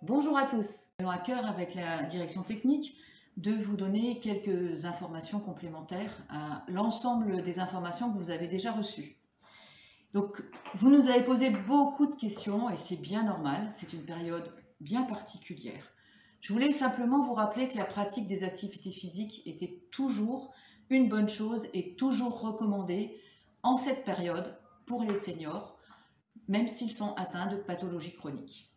Bonjour à tous. Nous avons à cœur avec la direction technique de vous donner quelques informations complémentaires à l'ensemble des informations que vous avez déjà reçues. Donc, vous nous avez posé beaucoup de questions et c'est bien normal, c'est une période bien particulière. Je voulais simplement vous rappeler que la pratique des activités physiques était toujours une bonne chose et toujours recommandée en cette période pour les seniors, même s'ils sont atteints de pathologies chroniques.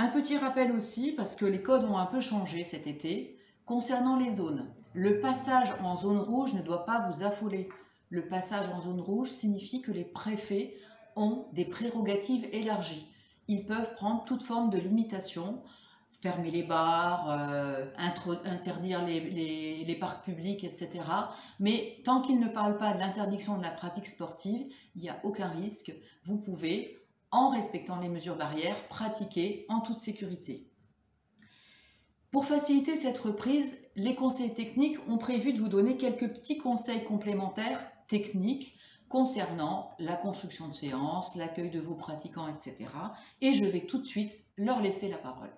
Un petit rappel aussi, parce que les codes ont un peu changé cet été, concernant les zones. Le passage en zone rouge ne doit pas vous affoler. Le passage en zone rouge signifie que les préfets ont des prérogatives élargies. Ils peuvent prendre toute forme de limitation, fermer les bars, interdire les parcs publics, etc. Mais tant qu'ils ne parlent pas de l'interdiction de la pratique sportive, il n'y a aucun risque. Vous pouvez, en respectant les mesures barrières, pratiquer en toute sécurité. Pour faciliter cette reprise, les conseils techniques ont prévu de vous donner quelques petits conseils complémentaires techniques concernant la construction de séances, l'accueil de vos pratiquants, etc. Et je vais tout de suite leur laisser la parole.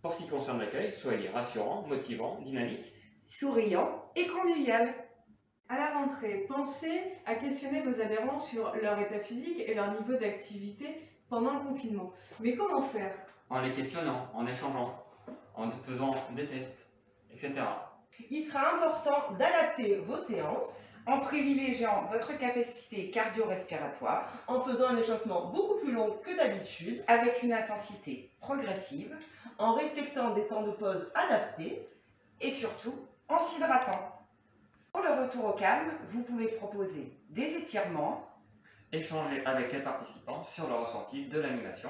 Pour ce qui concerne l'accueil, soyez rassurant, motivant, dynamique, souriant et convivial. À la rentrée, pensez à questionner vos adhérents sur leur état physique et leur niveau d'activité pendant le confinement. Mais comment faire? en les questionnant, en échangeant, en faisant des tests, etc. Il sera important d'adapter vos séances en privilégiant votre capacité cardio-respiratoire, en faisant un échauffement beaucoup plus long que d'habitude, avec une intensité progressive, en respectant des temps de pause adaptés et surtout en s'hydratant. Pour le retour au calme, vous pouvez proposer des étirements, Échanger avec les participants sur le ressenti de l'animation.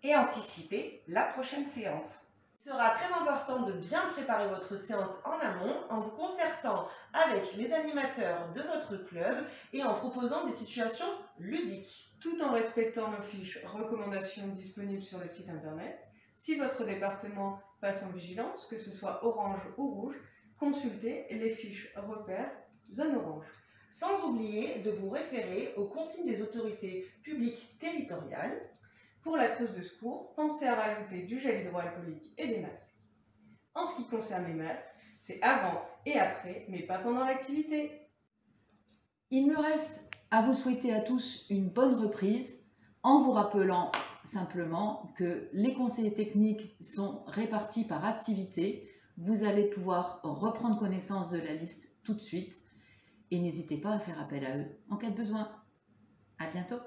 et anticiper la prochaine séance. Il sera très important de bien préparer votre séance en amont en vous concertant avec les animateurs de votre club et en proposant des situations ludiques. Tout en respectant nos fiches recommandations disponibles sur le site internet. Si votre département passe en vigilance, que ce soit orange ou rouge, consultez les fiches repères zone orange. Sans oublier de vous référer aux consignes des autorités publiques territoriales. Pour la trousse de secours, pensez à rajouter du gel hydroalcoolique et des masques. En ce qui concerne les masques, c'est avant et après, mais pas pendant l'activité. Il me reste à vous souhaiter à tous une bonne reprise en vous rappelant simplement que les conseillers techniques sont répartis par activité. Vous allez pouvoir reprendre connaissance de la liste tout de suite et n'hésitez pas à faire appel à eux en cas de besoin. À bientôt.